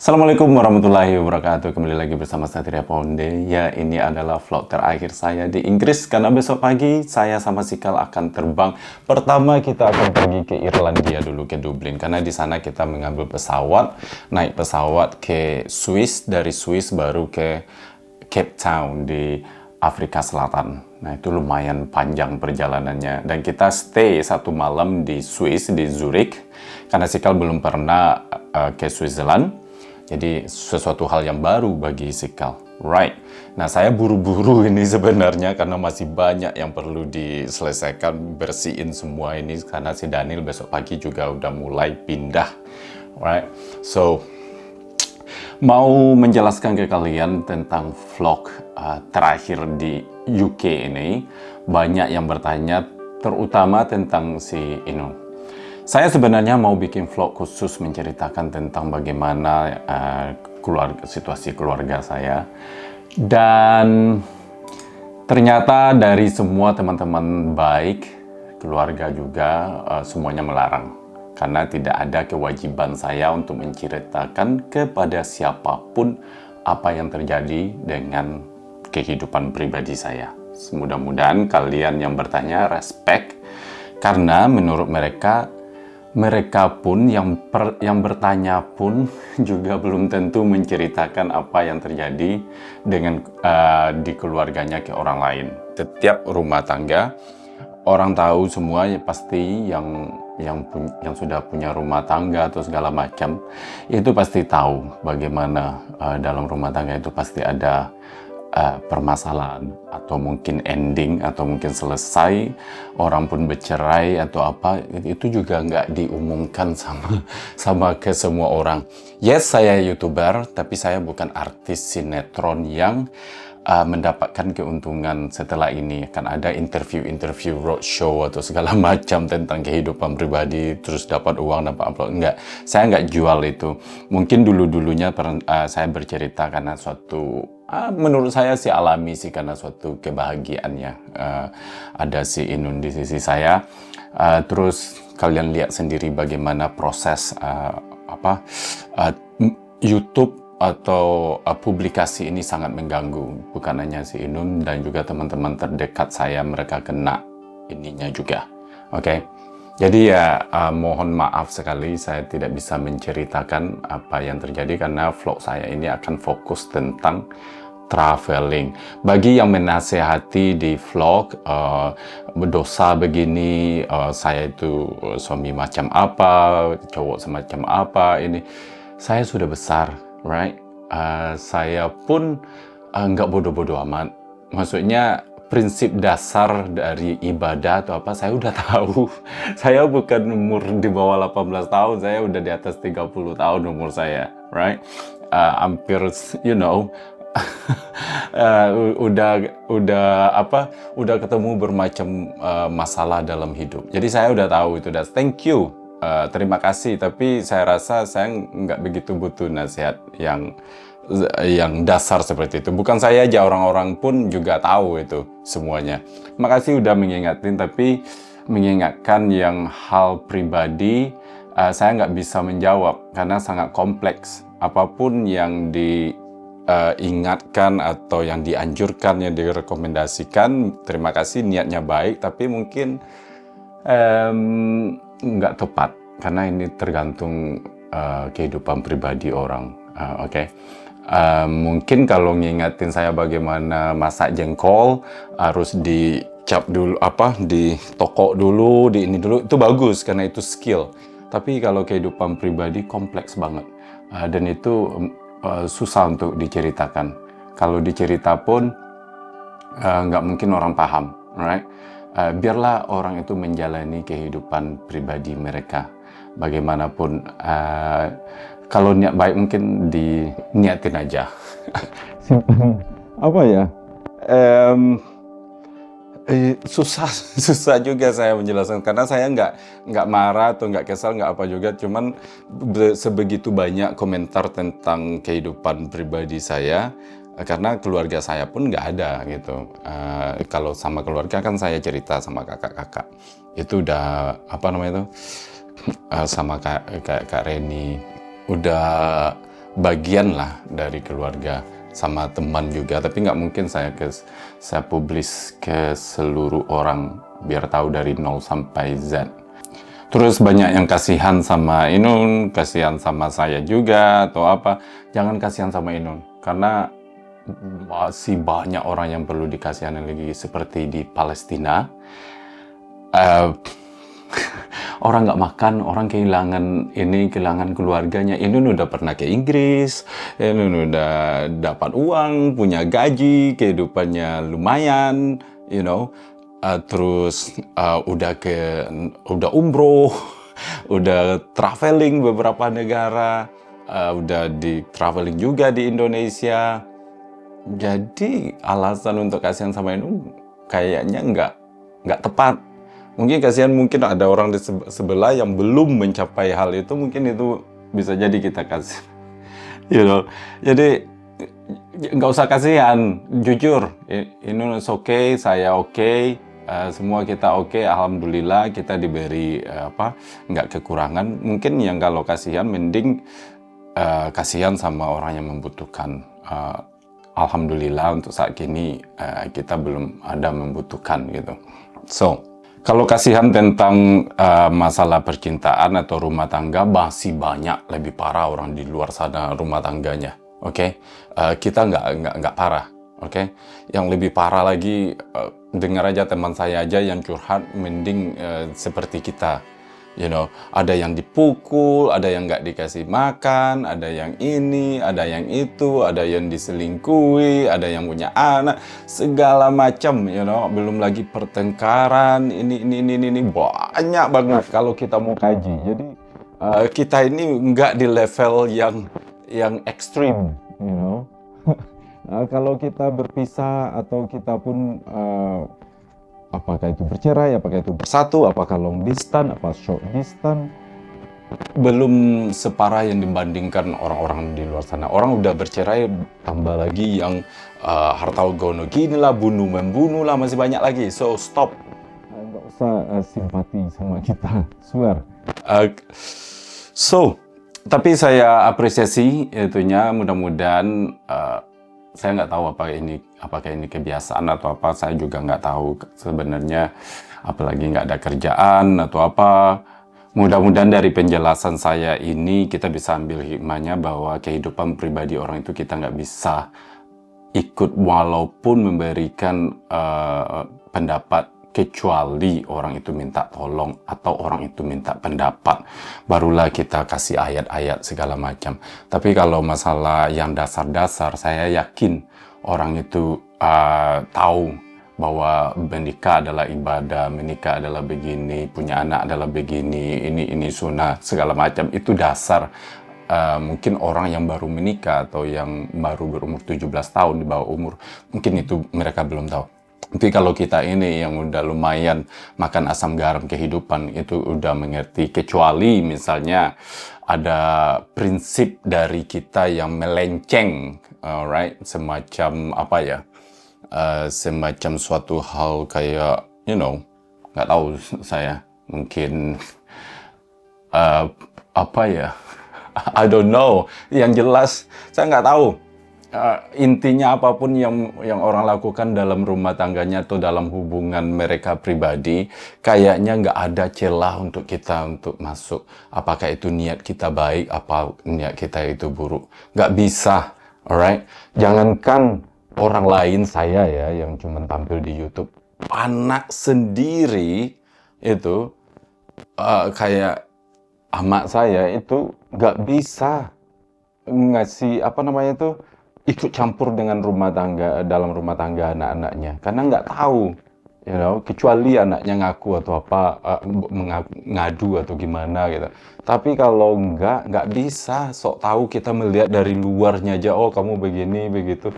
Assalamualaikum warahmatullahi wabarakatuh. Kembali lagi bersama Satria Ponde. Ya, ini adalah vlog terakhir saya di Inggris karena besok pagi saya sama Sikal akan terbang. Pertama kita akan pergi ke Irlandia dulu, ke Dublin, karena di sana kita mengambil pesawat, naik pesawat ke Swiss, dari Swiss baru ke Cape Town di Afrika Selatan. Nah, itu lumayan panjang perjalanannya. Dan kita stay satu malam di Swiss, di Zurich, karena Sikal belum pernah ke Switzerland. Jadi sesuatu hal yang baru bagi Sikal, right? Nah, saya buru-buru ini sebenarnya karena masih banyak yang perlu diselesaikan, bersihin semua ini karena si Daniel besok pagi juga udah mulai pindah, right? So, mau menjelaskan ke kalian tentang vlog terakhir di UK ini. Banyak yang bertanya, terutama tentang si Inul. Saya sebenarnya mau bikin vlog khusus menceritakan tentang bagaimana situasi keluarga saya. Dan ternyata dari semua teman-teman baik, keluarga juga semuanya melarang. Karena tidak ada kewajiban saya untuk menceritakan kepada siapapun apa yang terjadi dengan kehidupan pribadi saya. Mudah-mudahan kalian yang bertanya respect, karena menurut mereka pun yang bertanya pun juga belum tentu menceritakan apa yang terjadi dengan di keluarganya ke orang lain. Setiap rumah tangga, orang tahu semua ya, pasti yang sudah punya rumah tangga atau segala macam itu pasti tahu bagaimana dalam rumah tangga itu pasti ada permasalahan atau mungkin ending atau mungkin selesai, orang pun bercerai atau apa, itu juga nggak diumumkan sama ke semua orang. Yes, saya YouTuber, tapi saya bukan artis sinetron yang mendapatkan keuntungan setelah ini. Kan ada interview roadshow atau segala macam tentang kehidupan pribadi, terus dapat uang, dapat upload. Enggak, saya nggak jual itu. Mungkin dulu-dulunya saya bercerita karena suatu menurut saya sih alami sih, karena suatu kebahagiaannya ada si Inun di sisi saya. Terus kalian lihat sendiri bagaimana proses YouTube atau publikasi ini sangat mengganggu. Bukan hanya si Inun dan juga teman-teman terdekat saya, mereka kena ininya juga. Oke. Jadi ya mohon maaf sekali saya tidak bisa menceritakan apa yang terjadi karena vlog saya ini akan fokus tentang traveling. Bagi yang menasehati di vlog, berdosa begini, saya itu suami macam apa, cowok semacam apa, ini saya sudah besar, right? Saya pun nggak bodoh-bodoh amat. Maksudnya prinsip dasar dari ibadah atau apa saya udah tahu. Saya bukan umur di bawah 18 tahun, saya udah di atas 30 tahun umur saya, right? Hampir, you know, udah ketemu bermacam masalah dalam hidup. Jadi saya udah tahu itu. Thank you, terima kasih. Tapi saya rasa saya nggak begitu butuh nasihat yang dasar seperti itu. Bukan saya aja, orang-orang pun juga tahu itu semuanya. Makasih udah mengingatin, tapi mengingatkan yang hal pribadi saya nggak bisa menjawab karena sangat kompleks. Apapun yang diingatkan atau yang dianjurkan, yang direkomendasikan, terima kasih, niatnya baik, tapi mungkin nggak tepat karena ini tergantung kehidupan pribadi orang. Oke. Mungkin kalau ngingetin saya bagaimana masak jengkol harus dicap dulu, ditokok dulu, di ini dulu, itu bagus karena itu skill. Tapi kalau kehidupan pribadi kompleks banget dan itu susah untuk diceritakan. Kalau dicerita pun nggak mungkin orang paham, right? Biarlah orang itu menjalani kehidupan pribadi mereka. Bagaimanapun, kalau niat baik mungkin diniatin aja. Apa ya? Susah juga saya menjelaskan karena saya nggak marah atau nggak kesal, nggak apa juga, cuman sebegitu banyak komentar tentang kehidupan pribadi saya karena keluarga saya pun nggak ada gitu. Kalau sama keluarga kan saya cerita sama kakak-kakak itu udah sama Kak Reni udah bagian lah dari keluarga sama teman juga, tapi nggak mungkin saya publis ke seluruh orang biar tahu dari nol sampai Z. Terus banyak yang kasihan sama Inun, kasihan sama saya juga atau apa. Jangan kasihan sama Inun, karena masih banyak orang yang perlu dikasihani lagi, seperti di Palestina. Orang nggak makan, orang kehilangan keluarganya. Inun udah pernah ke Inggris, Inun udah dapat uang, punya gaji, kehidupannya lumayan, you know. Terus udah umroh, udah traveling beberapa negara, udah di traveling juga di Indonesia. Jadi alasan untuk kasihan sama Inun kayaknya nggak tepat. Mungkin ada orang di sebelah yang belum mencapai hal itu, mungkin itu bisa jadi kita kasih, you know. Jadi nggak usah kasihan, jujur. Inun oke, saya oke, semua kita oke, alhamdulillah kita diberi nggak kekurangan. Mungkin yang kalau kasihan mending kasihan sama orang yang membutuhkan. Alhamdulillah untuk saat ini kita belum ada membutuhkan gitu. So, kalau kasihan tentang masalah percintaan atau rumah tangga, masih banyak lebih parah orang di luar sana rumah tangganya. Oke, kita nggak parah. Oke, yang lebih parah lagi, dengar aja teman saya aja yang curhat, mending seperti kita. You know, ada yang dipukul, ada yang nggak dikasih makan, ada yang ini, ada yang itu, ada yang diselingkuhi, ada yang punya anak, segala macam, you know. Belum lagi pertengkaran, ini banyak banget kalau kita mau kaji. Jadi kita ini nggak di level yang ekstrim, you know. Kalau kita berpisah atau kita pun apakah itu bercerai, apakah itu bersatu, apakah long distance, apa short distance, belum separah yang dibandingkan orang-orang di luar sana. Orang udah bercerai, tambah lagi yang harta gono gini lah, membunuh lah, masih banyak lagi. So stop, nggak usah simpati sama kita, swear. Tapi saya apresiasi itunya, mudah-mudahan. Saya nggak tahu apakah ini kebiasaan atau apa, saya juga nggak tahu sebenarnya, apalagi nggak ada kerjaan atau apa. Mudah-mudahan dari penjelasan saya ini kita bisa ambil hikmahnya bahwa kehidupan pribadi orang itu kita nggak bisa ikut walaupun memberikan pendapat, kecuali orang itu minta tolong atau orang itu minta pendapat, barulah kita kasih ayat-ayat segala macam. Tapi kalau masalah yang dasar-dasar, saya yakin orang itu tahu bahwa menikah adalah ibadah, menikah adalah begini, punya anak adalah begini, ini sunnah, segala macam, itu dasar. Mungkin orang yang baru menikah atau yang baru berumur 17 tahun, di bawah umur, mungkin itu mereka belum tahu. Tapi kalau kita ini yang udah lumayan makan asam garam kehidupan, itu udah mengerti. Kecuali misalnya ada prinsip dari kita yang melenceng, alright, semacam apa ya, semacam suatu hal kayak, you know, nggak tahu saya, mungkin apa ya, I don't know. Yang jelas saya nggak tahu. Intinya apapun yang orang lakukan dalam rumah tangganya atau dalam hubungan mereka pribadi, kayaknya nggak ada celah untuk kita untuk masuk. Apakah itu niat kita baik, apa niat kita itu buruk. Nggak bisa, alright? Jangankan orang lain, saya ya, yang cuma tampil di YouTube. Anak sendiri itu, kayak amak saya itu nggak bisa ngasih, apa namanya itu, ikut campur dengan dalam rumah tangga anak-anaknya, karena nggak tahu, you know, kecuali anaknya ngaku atau apa, ngadu atau gimana gitu. Tapi kalau nggak bisa sok tahu, kita melihat dari luarnya aja, oh kamu begini begitu,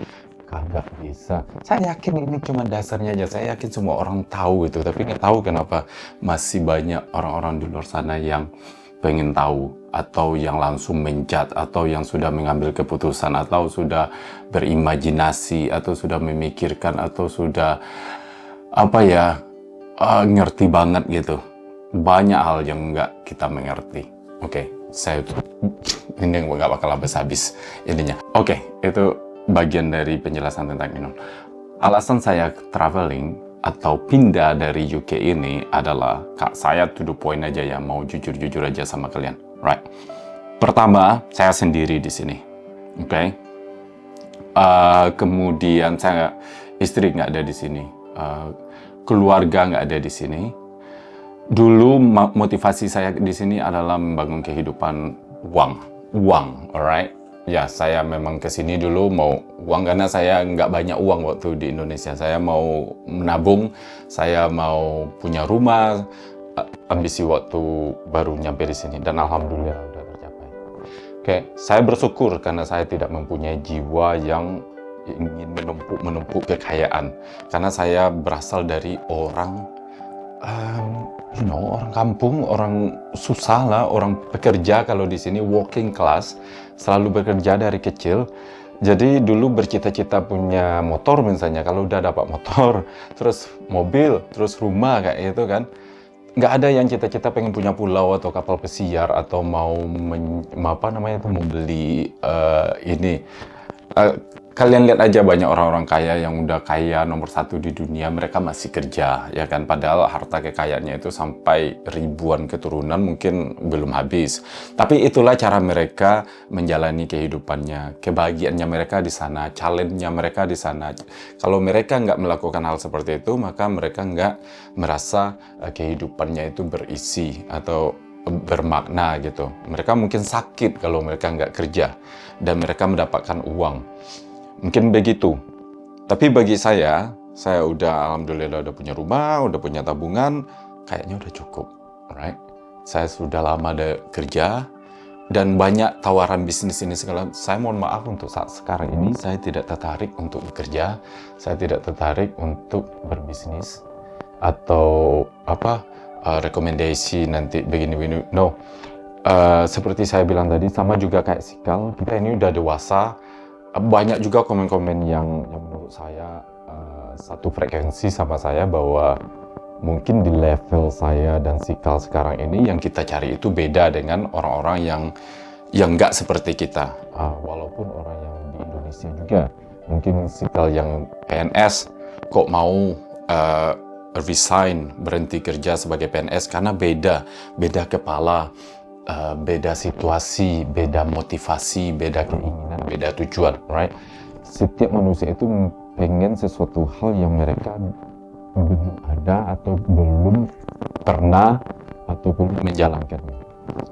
kagak bisa. Saya yakin ini cuma dasarnya aja, saya yakin semua orang tahu itu, tapi nggak tahu kenapa masih banyak orang-orang di luar sana yang pengen tahu, atau yang langsung menjat, atau yang sudah mengambil keputusan, atau sudah berimajinasi, atau sudah memikirkan, atau sudah apa ya, ngerti banget gitu. Banyak hal yang nggak kita mengerti. Oke, saya tuh ini nggak bakal habis-habis ininya. Oke, itu bagian dari penjelasan tentang ini. Alasan saya traveling atau pindah dari UK ini adalah, Kak, saya to the point aja ya, mau jujur-jujur aja sama kalian, right? Pertama, saya sendiri di sini, oke? Kemudian istri nggak ada di sini, keluarga nggak ada di sini. Dulu motivasi saya di sini adalah membangun kehidupan uang, alright? Ya, saya memang ke sini dulu mau uang karena saya nggak banyak uang waktu di Indonesia. Saya mau menabung, saya mau punya rumah, ambisi waktu baru nyampe di sini, dan alhamdulillah udah tercapai. Oke, saya bersyukur karena saya tidak mempunyai jiwa yang ingin menumpuk kekayaan, karena saya berasal dari orang orang kampung, orang susah lah, orang pekerja. Kalau di sini working class, selalu bekerja dari kecil. Jadi dulu bercita-cita punya motor misalnya, kalau udah dapat motor, terus mobil, terus rumah kayak itu kan. Nggak ada yang cita-cita pengen punya pulau atau kapal pesiar atau mau beli ini. Kalian lihat aja banyak orang-orang kaya yang udah kaya nomor 1 di dunia, mereka masih kerja, ya kan? Padahal harta kekayaannya itu sampai ribuan keturunan mungkin belum habis. Tapi itulah cara mereka menjalani kehidupannya, kebahagiaannya mereka di sana, challenge-nya mereka di sana. Kalau mereka nggak melakukan hal seperti itu, maka mereka nggak merasa kehidupannya itu berisi atau bermakna gitu. Mereka mungkin sakit kalau mereka nggak kerja dan mereka mendapatkan uang. Mungkin begitu. Tapi bagi saya udah alhamdulillah udah punya rumah, udah punya tabungan, kayaknya udah cukup, alright? Saya sudah lama kerja dan banyak tawaran bisnis ini segala. Saya mohon maaf untuk saat sekarang ini saya tidak tertarik untuk bekerja, saya tidak tertarik untuk berbisnis atau rekomendasi nanti begini-begini. No. Seperti saya bilang tadi, sama juga kayak Sikal, kita ini udah dewasa. Banyak juga komen-komen yang menurut saya satu frekuensi sama saya, bahwa mungkin di level saya dan Sikal sekarang ini yang kita cari itu beda dengan orang-orang yang nggak seperti kita. Walaupun orang yang di Indonesia juga, mungkin Sikal yang PNS kok mau resign, berhenti kerja sebagai PNS karena beda kepala, beda situasi, beda motivasi, beda keinginan, beda tujuan, right? Setiap manusia itu pengen sesuatu hal yang mereka belum ada atau belum pernah atau belum menjalankannya.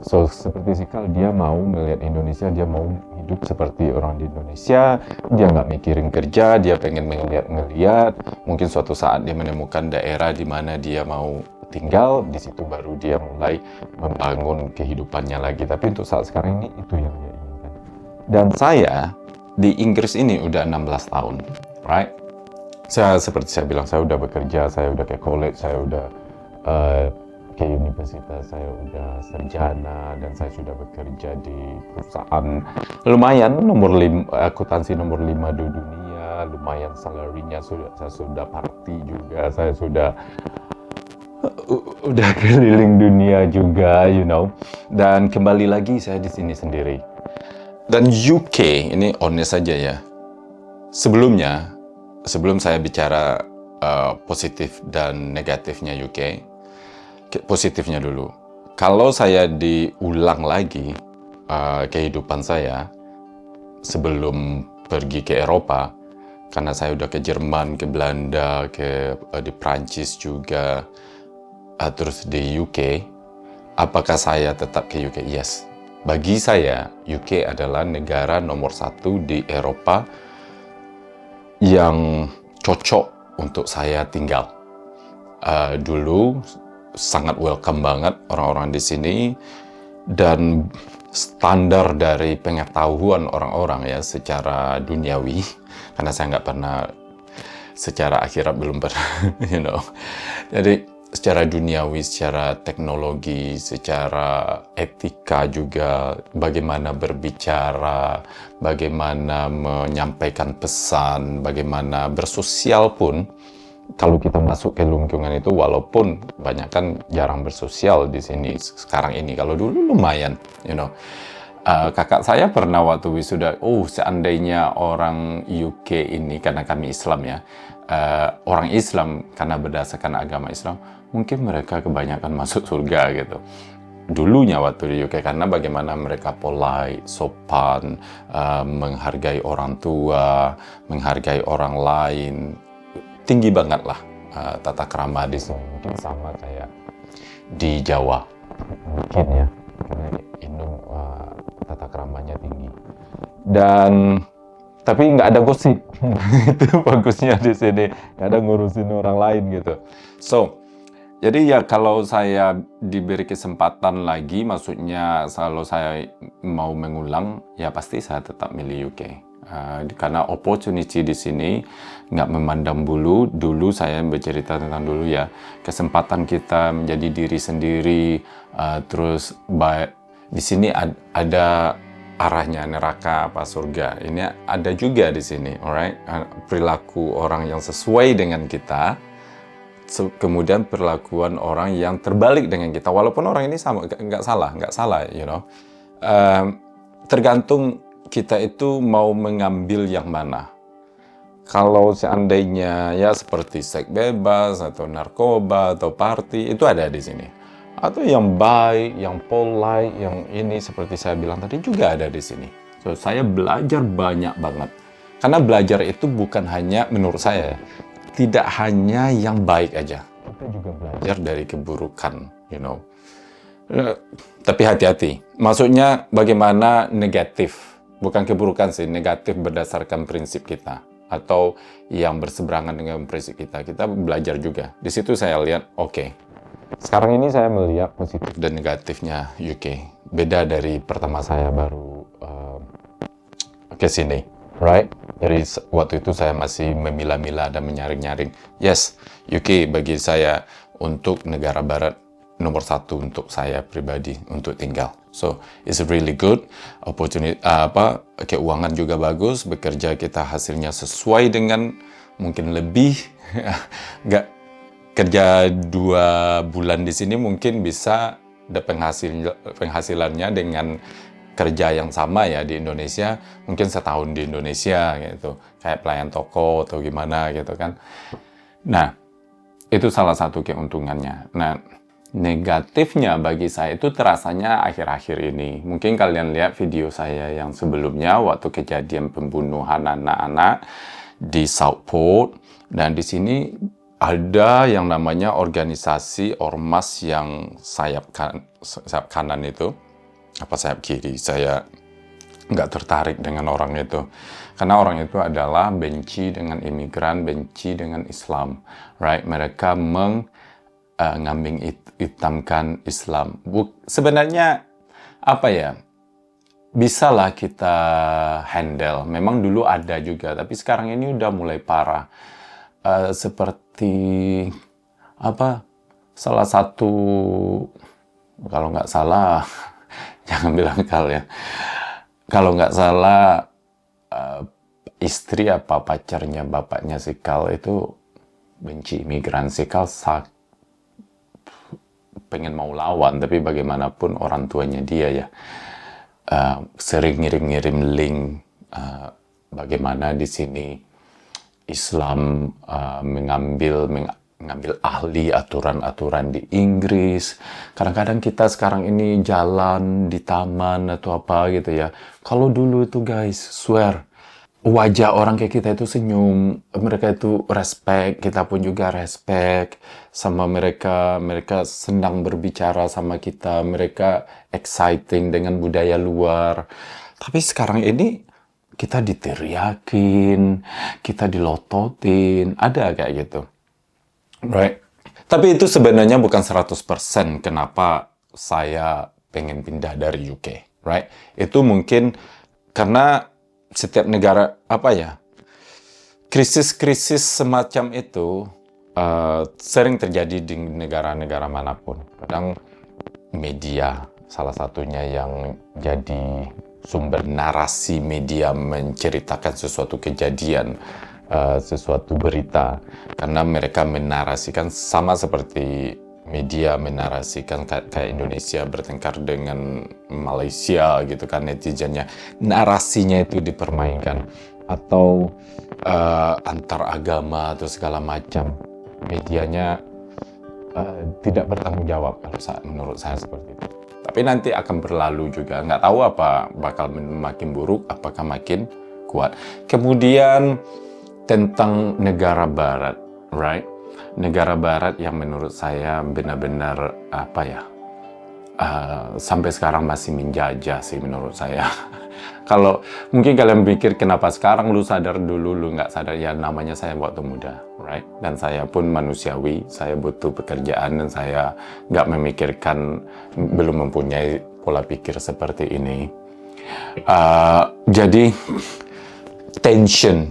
So, seperti Sikal, dia mau melihat Indonesia, dia mau hidup seperti orang di Indonesia, dia nggak mikirin kerja, dia pengen ngeliat, mungkin suatu saat dia menemukan daerah di mana dia mau tinggal, di situ baru dia mulai membangun kehidupannya lagi. Tapi untuk saat sekarang ini itu yang dia inginkan. Dan saya di Inggris ini udah 16 tahun, right? Seperti saya bilang, saya udah bekerja, saya udah ke college, saya udah ke universitas, saya udah sarjana, dan saya sudah bekerja di perusahaan lumayan akuntansi nomor 5 di dunia, lumayan salarinya, saya sudah party juga, saya udah keliling dunia juga, dan kembali lagi saya di sini sendiri. Dan UK ini honest saja ya, sebelum saya bicara positif dan negatifnya UK, positifnya dulu. Kalau saya diulang lagi kehidupan saya sebelum pergi ke Eropa, karena saya udah ke Jerman, ke Belanda, di Prancis juga, terus di UK, apakah saya tetap ke UK? Yes. Bagi saya, UK adalah negara nomor 1 di Eropa yang cocok untuk saya tinggal. Dulu sangat welcome banget orang-orang di sini, dan standar dari pengetahuan orang-orang ya secara duniawi, karena saya nggak pernah, secara akhirat belum pernah, Jadi secara duniawi, secara teknologi, secara etika juga, bagaimana berbicara, bagaimana menyampaikan pesan, bagaimana bersosial pun, kalau kita masuk ke lingkungan itu, walaupun banyak kan jarang bersosial di sini sekarang ini, kalau dulu lumayan, you know. Kakak saya pernah waktu wisuda, seandainya orang UK ini, karena kami Islam ya, orang Islam karena berdasarkan agama Islam, mungkin mereka kebanyakan masuk surga gitu. Dulunya waktu di UK, karena bagaimana mereka polite, sopan, menghargai orang tua, menghargai orang lain, tinggi banget lah tata krama di sini. Mungkin sama kayak di Jawa, mungkin ya, karena tata kramanya tinggi. Dan tapi nggak ada gosip. Itu bagusnya di sini, nggak ada ngurusin orang lain gitu. So, jadi ya kalau saya diberi kesempatan lagi, maksudnya kalau saya mau mengulang, ya pasti saya tetap milih UK. Karena opportunity di sini nggak memandang bulu. Dulu saya bercerita tentang dulu ya, kesempatan kita menjadi diri sendiri, terus di sini ada arahnya neraka apa surga. Ini ada juga di sini, alright? Perilaku orang yang sesuai dengan kita, kemudian perlakuan orang yang terbalik dengan kita. Walaupun orang ini sama, nggak salah, you know. Tergantung kita itu mau mengambil yang mana. Kalau seandainya ya seperti seks bebas atau narkoba atau party, itu ada di sini. Atau yang baik, yang polite, yang ini seperti saya bilang tadi juga ada di sini. So, saya belajar banyak banget. Karena belajar itu bukan hanya, menurut saya, tidak hanya yang baik aja. Kita juga belajar dari keburukan, you know. Tapi hati-hati. Maksudnya bagaimana negatif. Bukan keburukan sih, negatif berdasarkan prinsip kita. Atau yang berseberangan dengan prinsip kita. Kita belajar juga. Di situ saya lihat, oke. Sekarang ini saya melihat positif dan negatifnya UK. Beda dari pertama saya baru ke sini, right? Jadi waktu itu saya masih memilah-milah dan menyaring-nyaring. Yes, UK bagi saya untuk negara barat nomor satu untuk saya pribadi untuk tinggal. So, it's really good. Opportunity, keuangan juga bagus. Bekerja kita hasilnya sesuai dengan mungkin lebih. Nggak kerja 2 bulan di sini mungkin bisa ada penghasilannya dengan kerja yang sama ya di Indonesia, mungkin setahun di Indonesia gitu, kayak pelayan toko atau gimana gitu kan. Nah, itu salah satu keuntungannya. Nah, negatifnya bagi saya itu terasanya akhir-akhir ini. Mungkin kalian lihat video saya yang sebelumnya waktu kejadian pembunuhan anak-anak di Southport, dan di sini ada yang namanya organisasi ormas yang sayap kanan itu, apa sayap kiri, saya nggak tertarik dengan orang itu. Karena orang itu adalah benci dengan imigran, benci dengan Islam, right? Mereka mengambing hitamkan Islam. Sebenarnya apa ya? Bisalah kita handle. Memang dulu ada juga, tapi sekarang ini udah mulai parah. Seperti apa, salah satu, kalau nggak salah jangan bilang kalian, kalau nggak salah istri apa pacarnya bapaknya si Kal itu benci imigran. Si Kal pengen mau lawan, tapi bagaimanapun orang tuanya dia ya sering ngirim-ngirim link bagaimana di sini Islam mengambil ahli aturan-aturan di Inggris. Kadang-kadang kita sekarang ini jalan di taman atau apa gitu ya. Kalau dulu itu guys, swear, wajah orang kayak kita itu senyum. Mereka itu respect, kita pun juga respect sama mereka. Mereka senang berbicara sama kita. Mereka exciting dengan budaya luar. Tapi sekarang ini kita diteriakin, kita dilototin, ada kayak gitu. Right? Tapi itu sebenarnya bukan 100% kenapa saya pengen pindah dari UK. Right? Itu mungkin karena setiap negara, krisis-krisis semacam itu sering terjadi di negara-negara manapun. Kadang media salah satunya yang jadi sumber narasi media menceritakan sesuatu kejadian sesuatu berita, karena mereka menarasikan sama seperti media menarasikan kayak Indonesia bertengkar dengan Malaysia gitu kan, netizennya narasinya itu dipermainkan, atau antar agama atau segala macam, medianya tidak bertanggung jawab menurut saya seperti itu. Tapi nanti akan berlalu juga, nggak tahu apa bakal makin buruk apakah makin kuat. Kemudian tentang negara barat, right? Negara barat yang menurut saya benar-benar apa ya, sampai sekarang masih menjajah sih menurut saya. Kalau mungkin kalian pikir kenapa sekarang lu sadar, dulu lu nggak sadar, ya namanya saya waktu muda, right? Dan saya pun manusiawi, saya butuh pekerjaan dan saya nggak memikirkan, belum mempunyai pola pikir seperti ini. Jadi tension,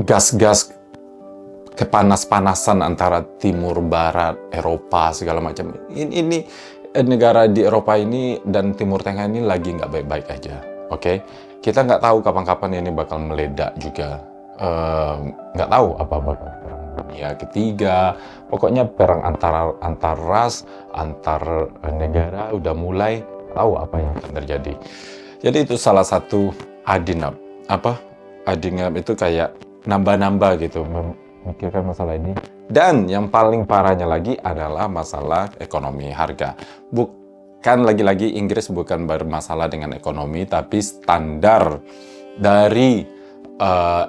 gas-gas kepanas-panasan antara timur, barat, Eropa, segala macam. Ini negara di Eropa ini dan Timur Tengah ini lagi nggak baik-baik aja, oke? Kita nggak tahu kapan-kapan ini bakal meledak juga. Nggak tahu apa bakal perang dunia ketiga. Pokoknya perang antar ras, antar negara udah mulai, tahu apa yang akan terjadi. Jadi itu salah satu adinab. Adinab itu kayak nambah-nambah gitu, memikirkan masalah ini. Dan yang paling parahnya lagi adalah masalah ekonomi, harga. Bukan lagi-lagi Inggris bukan bermasalah dengan ekonomi, tapi standar dari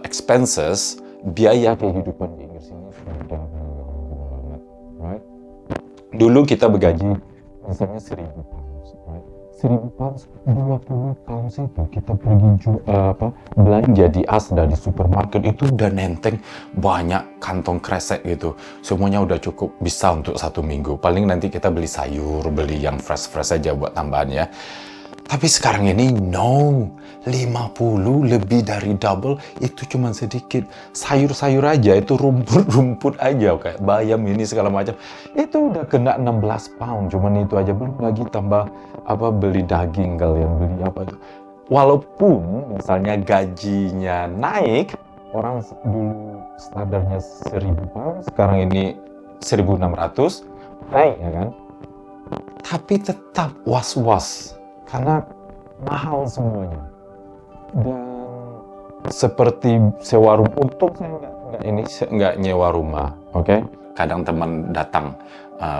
expenses, biaya kehidupan di Inggris ini sudah banget, right? Dulu kita bergaji misalnya 1.000 pounds, right? 1.000 pounds, 20 pounds itu kita pergi belanja di Asda, di supermarket, itu udah nenteng banyak kantong kresek gitu. Semuanya udah cukup bisa untuk 1 minggu. Paling nanti kita beli sayur, beli yang fresh-fresh aja buat tambahan ya. Tapi sekarang ini no, 50 lebih dari double, itu cuma sedikit. Sayur-sayur aja itu rumput-rumput aja kayak bayam ini segala macam. Itu udah kena 16 pound, cuman itu aja, belum lagi tambah beli daging kalian, beli apa itu. Walaupun misalnya gajinya naik, orang dulu standarnya 1.000 pound, sekarang ini 1.600, naik ya kan? Tapi tetap was-was karena mahal semuanya. Dan seperti sewa rumah, untung saya nggak nyewa rumah, oke? Kadang teman datang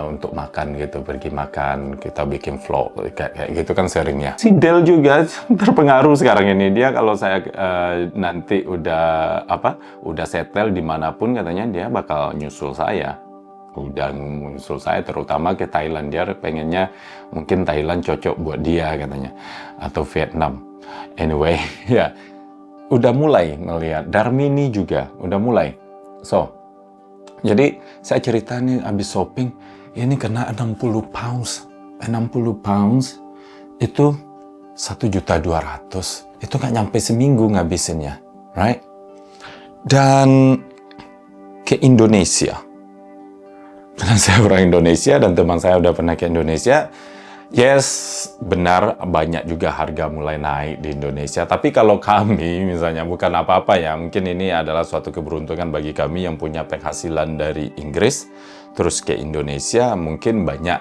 untuk makan gitu, pergi makan, kita bikin vlog kayak gitu kan sering ya. Si Del juga terpengaruh sekarang ini. Dia kalau saya nanti udah settle dimanapun, katanya dia bakal nyusul saya. Udah nyusul saya, terutama ke Thailand. Dia pengennya mungkin Thailand cocok buat dia katanya, atau Vietnam. Anyway, ya udah mulai ngelihat. Darmini juga udah mulai. So, jadi saya cerita nih, abis shopping ini kena 60 pounds. 60 pounds itu 1.200.000. Itu nggak nyampe seminggu ngabisinnya, right? Dan ke Indonesia, karena saya orang Indonesia dan teman saya udah pernah ke Indonesia, yes, benar banyak juga harga mulai naik di Indonesia. Tapi kalau kami misalnya, bukan apa-apa ya, mungkin ini adalah suatu keberuntungan bagi kami yang punya penghasilan dari Inggris terus ke Indonesia, mungkin banyak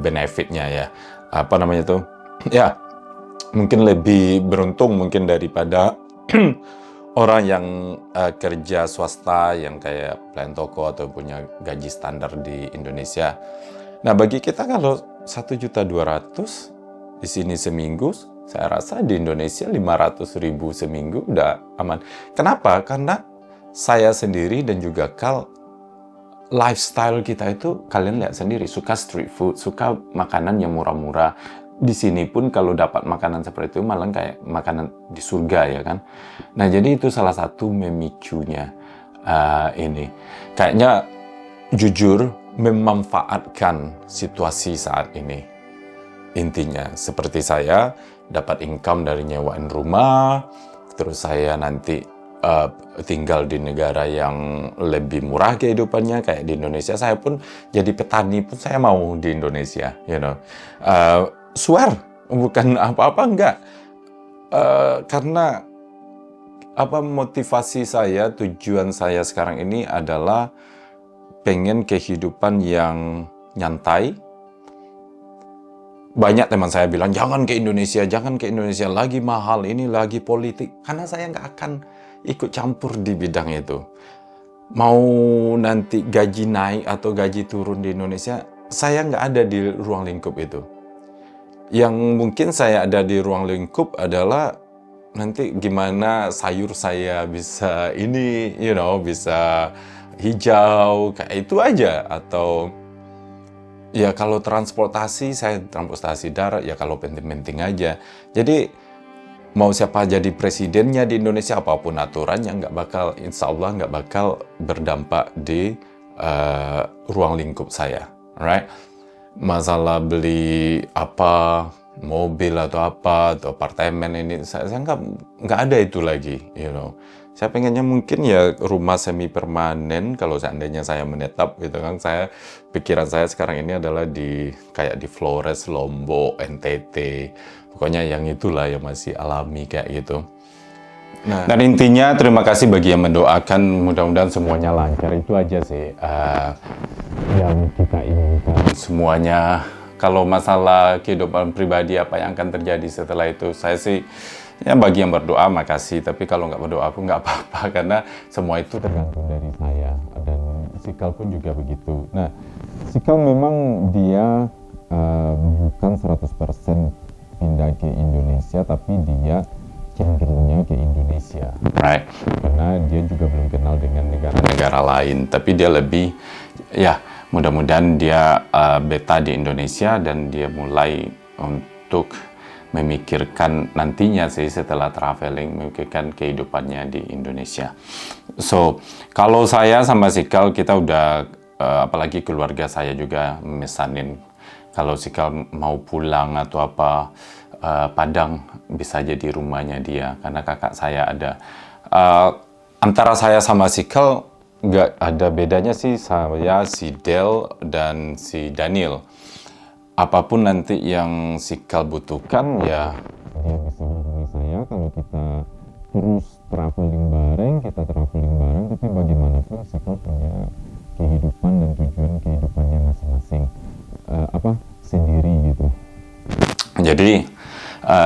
benefitnya ya. Ya, mungkin lebih beruntung mungkin daripada orang yang kerja swasta yang kayak pelayan toko atau punya gaji standar di Indonesia. Nah, bagi kita kalau 1.200.000 di sini seminggu, saya rasa di Indonesia 500.000 seminggu udah aman. Kenapa? Karena saya sendiri dan juga lifestyle kita itu, kalian lihat sendiri, suka street food, suka makanan yang murah-murah. Di sini pun kalau dapat makanan seperti itu malah kayak makanan di surga ya kan. Nah, jadi itu salah satu memicunya ini. Kayaknya jujur memanfaatkan situasi saat ini. Intinya seperti saya dapat income dari nyewaan rumah, terus saya nanti tinggal di negara yang lebih murah kehidupannya kayak di Indonesia. Saya pun jadi petani pun saya mau di Indonesia, you know. Swear, bukan apa-apa, enggak. Karena motivasi saya, tujuan saya sekarang ini adalah pengen kehidupan yang nyantai. Banyak teman saya bilang, jangan ke Indonesia, lagi mahal, ini lagi politik. Karena saya nggak akan ikut campur di bidang itu. Mau nanti gaji naik atau gaji turun di Indonesia, saya nggak ada di ruang lingkup itu. Yang mungkin saya ada di ruang lingkup adalah nanti gimana sayur saya bisa ini, bisa hijau, kayak itu aja. Atau ya kalau transportasi, saya transportasi darat, ya kalau penting-penting aja. Jadi mau siapa jadi presidennya di Indonesia, apapun aturannya, insya Allah nggak bakal berdampak di ruang lingkup saya. Alright? Masalah beli mobil atau apartemen ini, saya nggak ada itu lagi, Saya pengennya mungkin ya rumah semi permanen kalau seandainya saya menetap gitu kan. Pikiran saya sekarang ini adalah kayak di Flores, Lombok, NTT. Pokoknya yang itulah yang masih alami kayak gitu. Nah, dan intinya terima kasih bagi yang mendoakan, mudah-mudahan semuanya lancar. Itu aja sih yang kita inginkan. Semuanya, kalau masalah kehidupan pribadi apa yang akan terjadi setelah itu, saya sih ya bagi yang berdoa makasih, tapi kalau nggak berdoa pun nggak apa-apa, karena semua itu tergantung dari saya, dan Sikal pun juga begitu. Nah, Sikal memang dia bukan 100% pindah ke Indonesia, tapi dia cenderungnya ke Indonesia, right? Karena dia juga belum kenal dengan negara-negara lain, tapi dia lebih, ya mudah-mudahan dia betah di Indonesia dan dia mulai untuk memikirkan nantinya sih setelah traveling, memikirkan kehidupannya di Indonesia. So, kalau saya sama Sikal, kita udah, apalagi keluarga saya juga memesanin, kalau Sikal mau pulang atau Padang bisa jadi rumahnya dia, karena kakak saya ada. Antara saya sama Sikal nggak ada bedanya sih, saya, si Del, dan si Daniel. Apapun nanti yang Sikal butuhkan, ya dia bisa hubungi saya. Kalau kita terus traveling bareng, tapi bagaimanapun Sikal punya kehidupan dan tujuan kehidupannya masing-masing, sendiri gitu. Jadi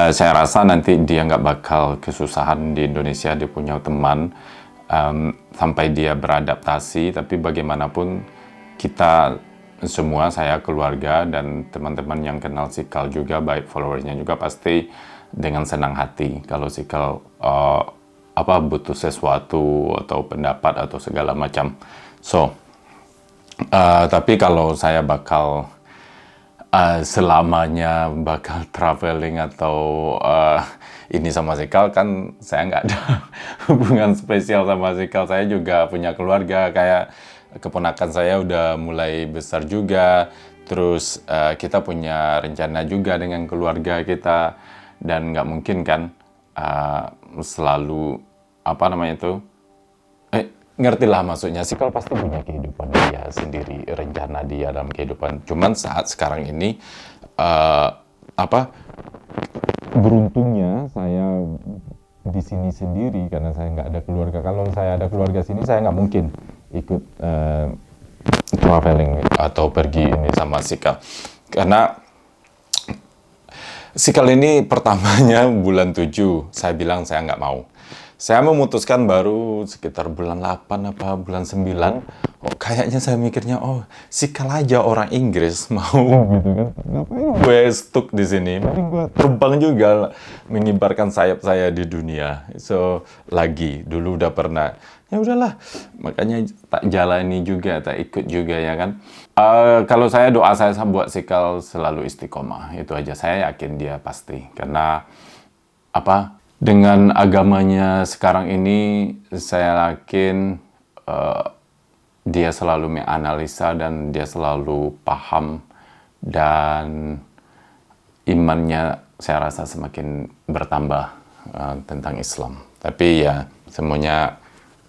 saya rasa nanti dia nggak bakal kesusahan di Indonesia, dia punya teman sampai dia beradaptasi. Tapi bagaimanapun kita semua, saya, keluarga, dan teman-teman yang kenal Sikal juga, baik followersnya juga, pasti dengan senang hati kalau Sikal butuh sesuatu atau pendapat atau segala macam. So, tapi kalau saya bakal selamanya bakal traveling atau ini sama Sikal, kan saya nggak ada hubungan spesial sama Sikal. Saya juga punya keluarga, kayak keponakan saya udah mulai besar juga. Terus kita punya rencana juga dengan keluarga kita, dan nggak mungkin kan selalu ngerti lah maksudnya. Sikal pasti punya kehidupan dia sendiri, rencana dia dalam kehidupan. Cuman saat sekarang ini beruntungnya saya di sini sendiri karena saya nggak ada keluarga. Kalau saya ada keluarga sini, saya nggak mungkin ikut traveling atau pergi ini sama Sikal, karena Sikal ini pertamanya bulan 7, saya bilang saya nggak mau. Saya memutuskan baru sekitar bulan 8 bulan 9. Kayaknya saya mikirnya, Sikal aja orang Inggris mau gitu kan. Ngapain gue stuck di sini? Mending gue terbang juga, mengibarkan sayap saya di dunia. So, dulu udah pernah. Ya udahlah, makanya tak jalani juga, tak ikut juga, ya kan. Kalau saya, doa saya buat Sikal selalu istiqomah. Itu aja, saya yakin dia pasti. Karena dengan agamanya sekarang ini, saya yakin dia selalu menganalisa dan dia selalu paham, dan imannya saya rasa semakin bertambah tentang Islam. Tapi ya semuanya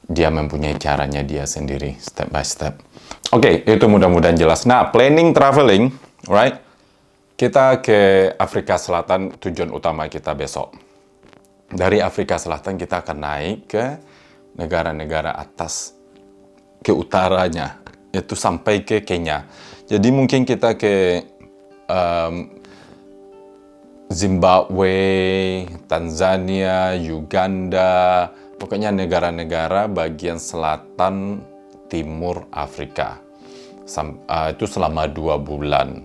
dia mempunyai caranya dia sendiri, step by step. Oke, itu mudah-mudahan jelas. Nah, planning traveling, right? Kita ke Afrika Selatan, tujuan utama kita besok. Dari Afrika Selatan kita akan naik ke negara-negara atas, ke utaranya, itu sampai ke Kenya. Jadi mungkin kita ke Zimbabwe, Tanzania, Uganda, pokoknya negara-negara bagian selatan timur Afrika. Itu selama 2 bulan.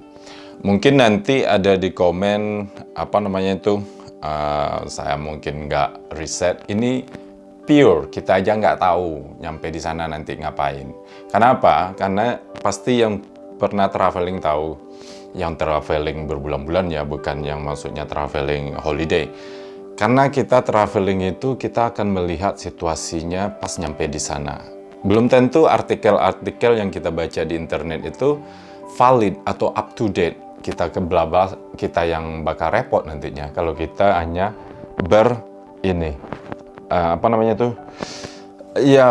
Mungkin nanti ada di komen saya mungkin nggak riset. Ini pure, kita aja nggak tahu nyampe di sana nanti ngapain. Kenapa? Karena pasti yang pernah traveling tahu, yang traveling berbulan-bulan ya, bukan yang maksudnya traveling holiday. Karena kita traveling itu kita akan melihat situasinya pas nyampe di sana. Belum tentu artikel-artikel yang kita baca di internet itu valid atau up to date. Kita kita yang bakal repot nantinya kalau kita hanya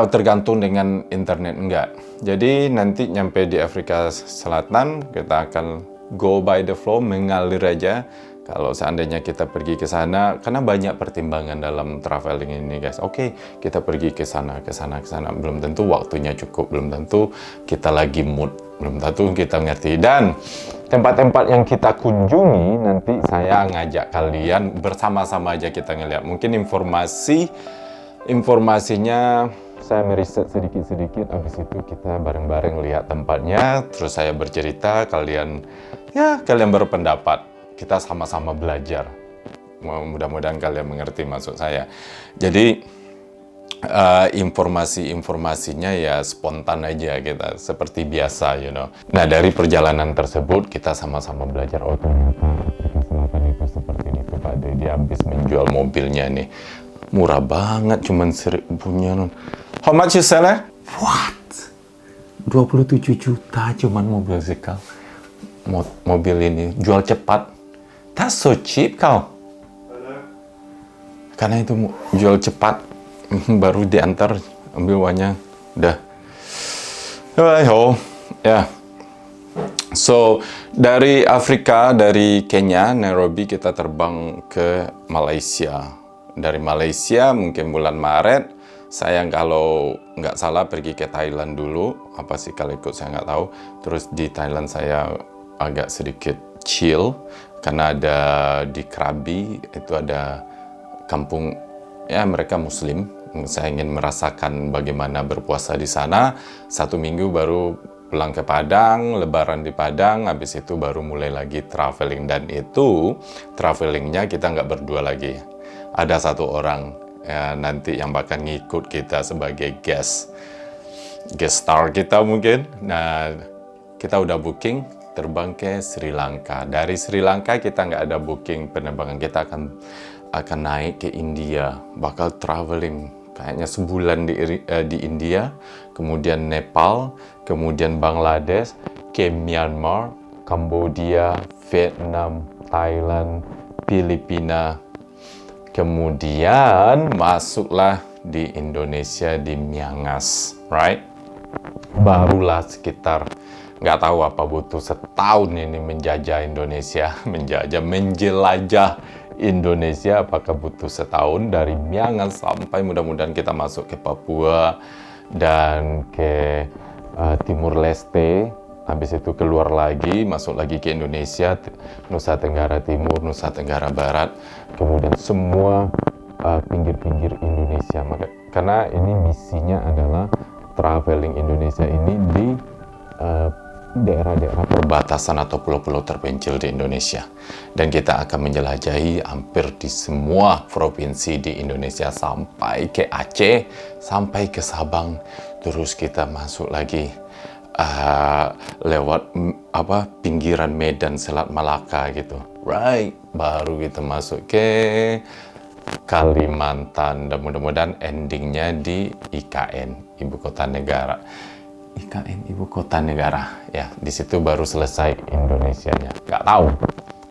tergantung dengan internet. Enggak. Jadi nanti nyampe di Afrika Selatan kita akan go by the flow, mengalir aja. Kalau seandainya kita pergi ke sana, karena banyak pertimbangan dalam traveling ini, guys. Oke, kita pergi ke sana. Belum tentu waktunya cukup, belum tentu kita lagi mood, belum tentu kita ngerti. Dan tempat-tempat yang kita kunjungi, nanti saya ngajak kalian bersama-sama aja kita ngeliat. Mungkin informasinya saya meriset sedikit-sedikit, habis itu kita bareng-bareng lihat tempatnya, terus saya bercerita, kalian berpendapat. Kita sama-sama belajar. Mudah-mudahan kalian mengerti maksud saya. Jadi informasinya ya spontan aja kita, seperti biasa, Nah, dari perjalanan tersebut kita sama-sama belajar, oh ternyata Afrika Selatan itu seperti itu, Pak. Dia habis menjual mobilnya nih. Murah banget, cuman punya. How much you sell it? What? 27 juta cuman mobil Zikal. Mobil ini jual cepat. That's so cheap, kau. Karena itu jual cepat, baru diantar, ambil uangnya, udah. Ya. So, dari Afrika, dari Kenya, Nairobi, kita terbang ke Malaysia. Dari Malaysia, mungkin bulan Maret, saya kalau nggak salah pergi ke Thailand dulu. Apa sih kalau ikut, saya nggak tahu. Terus di Thailand saya agak sedikit chill, karena ada di Krabi, itu ada kampung, ya mereka Muslim. Saya ingin merasakan bagaimana berpuasa di sana. 1 minggu baru pulang ke Padang, lebaran di Padang, habis itu baru mulai lagi traveling. Dan itu travelingnya kita nggak berdua lagi. Ada 1 orang ya, nanti yang bakal ngikut kita sebagai guest star kita mungkin. Nah, kita udah booking terbang ke Sri Lanka. Dari Sri Lanka kita nggak ada booking penerbangan, kita akan naik ke India, bakal traveling kayaknya sebulan di India, kemudian Nepal, kemudian Bangladesh, ke Myanmar, Kambodia, Vietnam, Thailand, Filipina, kemudian masuklah di Indonesia di Miangas, right? Barulah sekitar nggak tahu apa butuh setahun ini menjajah Indonesia, menjelajah Indonesia, apakah butuh setahun dari Miangas sampai mudah-mudahan kita masuk ke Papua dan ke Timur Leste, habis itu keluar lagi, masuk lagi ke Indonesia, Nusa Tenggara Timur, Nusa Tenggara Barat, kemudian semua pinggir-pinggir Indonesia. Karena ini misinya adalah traveling Indonesia ini di daerah-daerah perbatasan atau pulau-pulau terpencil di Indonesia, dan kita akan menjelajahi hampir di semua provinsi di Indonesia sampai ke Aceh, sampai ke Sabang, terus kita masuk lagi lewat pinggiran Medan, Selat Malaka gitu, right, baru kita masuk ke Kalimantan, dan mudah-mudahan endingnya di IKN, Ibu Kota Negara. IKN, Ibu Kota Negara, ya di situ baru selesai Indonesianya. Nggak tahu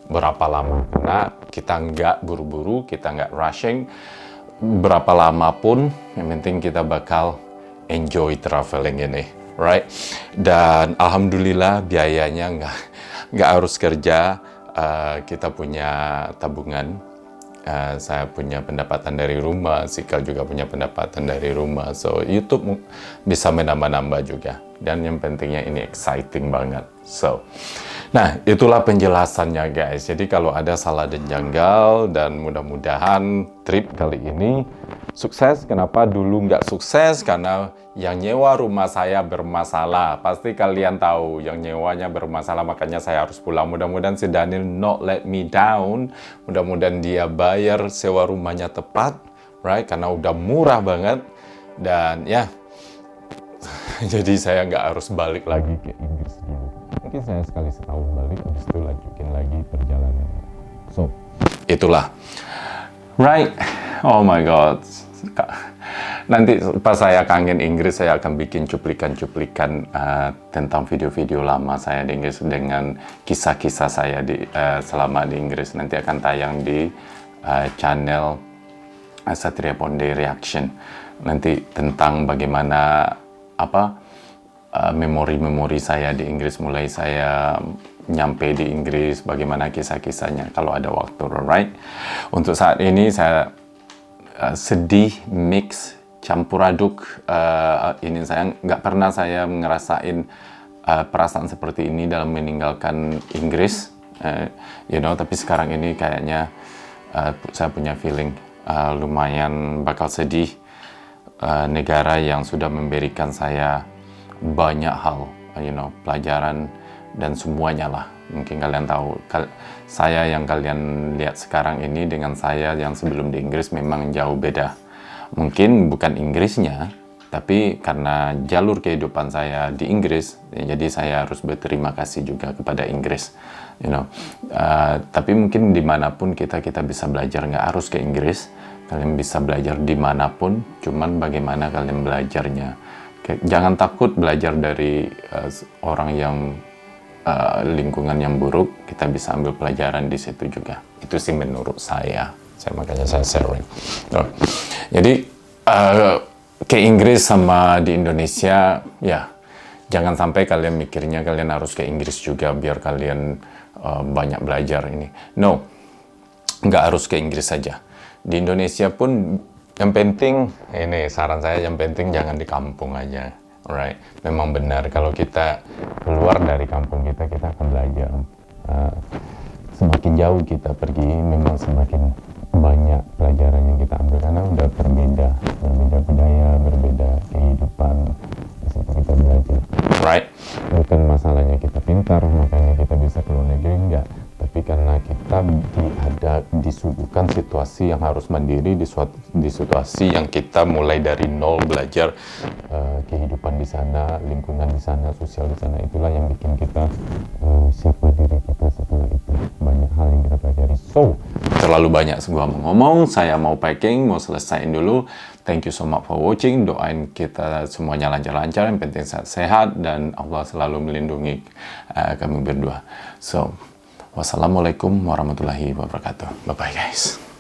berapa lama, karena kita nggak buru-buru, kita nggak rushing. Berapa lama pun, yang penting kita bakal enjoy traveling ini, right? Dan alhamdulillah biayanya nggak harus kerja, kita punya tabungan. saya punya pendapatan dari rumah, Sikal juga punya pendapatan dari rumah. So, YouTube bisa menambah-nambah juga. Dan yang pentingnya ini exciting banget. So, nah, itulah penjelasannya guys. Jadi kalau ada salah dan janggal, dan mudah-mudahan trip kali ini sukses. Kenapa dulu nggak sukses? Karena yang nyewa rumah saya bermasalah. Pasti kalian tahu yang nyewanya bermasalah, makanya saya harus pulang. Mudah-mudahan si Daniel not let me down. Mudah-mudahan dia bayar sewa rumahnya tepat, right? Karena udah murah banget. Dan ya, jadi saya nggak harus balik lagi ke Inggris dulu. Mungkin saya sekali setahun balik, habis itu lanjutin lagi perjalanan. So, itulah. Right. Oh my God. Nanti pas saya kangen Inggris, saya akan bikin cuplikan-cuplikan tentang video-video lama saya di Inggris dengan kisah-kisah saya selama di Inggris. Nanti akan tayang di channel Satria Ponde Reaction. Nanti tentang bagaimana memori-memori saya di Inggris, mulai saya nyampe di Inggris, bagaimana kisah-kisahnya kalau ada waktu, right? Untuk saat ini saya sedih, mix, campur aduk. Ini saya nggak pernah saya ngerasain perasaan seperti ini dalam meninggalkan Inggris, tapi sekarang ini kayaknya saya punya feeling lumayan bakal sedih. Negara yang sudah memberikan saya banyak hal, pelajaran dan semuanya lah. Mungkin kalian tahu, saya yang kalian lihat sekarang ini dengan saya yang sebelum di Inggris memang jauh beda. Mungkin bukan Inggrisnya, tapi karena jalur kehidupan saya di Inggris, jadi saya harus berterima kasih juga kepada Inggris. Tapi mungkin dimanapun kita bisa belajar, nggak harus ke Inggris. Kalian bisa belajar dimanapun, cuman bagaimana kalian belajarnya. Jangan takut belajar dari orang yang lingkungan yang buruk, kita bisa ambil pelajaran di situ juga. Itu sih menurut saya. Makanya saya sharing. Jadi ke Inggris sama di Indonesia, ya jangan sampai kalian mikirnya kalian harus ke Inggris juga biar kalian banyak belajar ini. No, nggak harus ke Inggris saja. Di Indonesia pun yang penting, ini saran saya, yang penting jangan di kampung aja. Alright, memang benar kalau kita keluar dari kampung kita akan belajar. Semakin jauh kita pergi, memang semakin banyak pelajaran yang kita ambil karena udah berbeda budaya, berbeda kehidupan. Di situ kita belajar. Right? Bukan masalahnya kita pintar, makanya kita bisa keluar negeri, enggak. Tapi karena kita disuguhkan situasi yang harus mandiri, di situasi yang kita mulai dari nol belajar kehidupan di sana, lingkungan di sana, sosial di sana, itulah yang bikin kita siapa diri kita setelah itu. Banyak hal yang kita pelajari. So, terlalu banyak gua mau ngomong, saya mau packing, mau selesaiin dulu. Thank you so much for watching. Doain kita semuanya lancar-lancar, yang penting sehat dan Allah selalu melindungi kami berdua. So, wassalamualaikum warahmatullahi wabarakatuh. Bye-bye guys.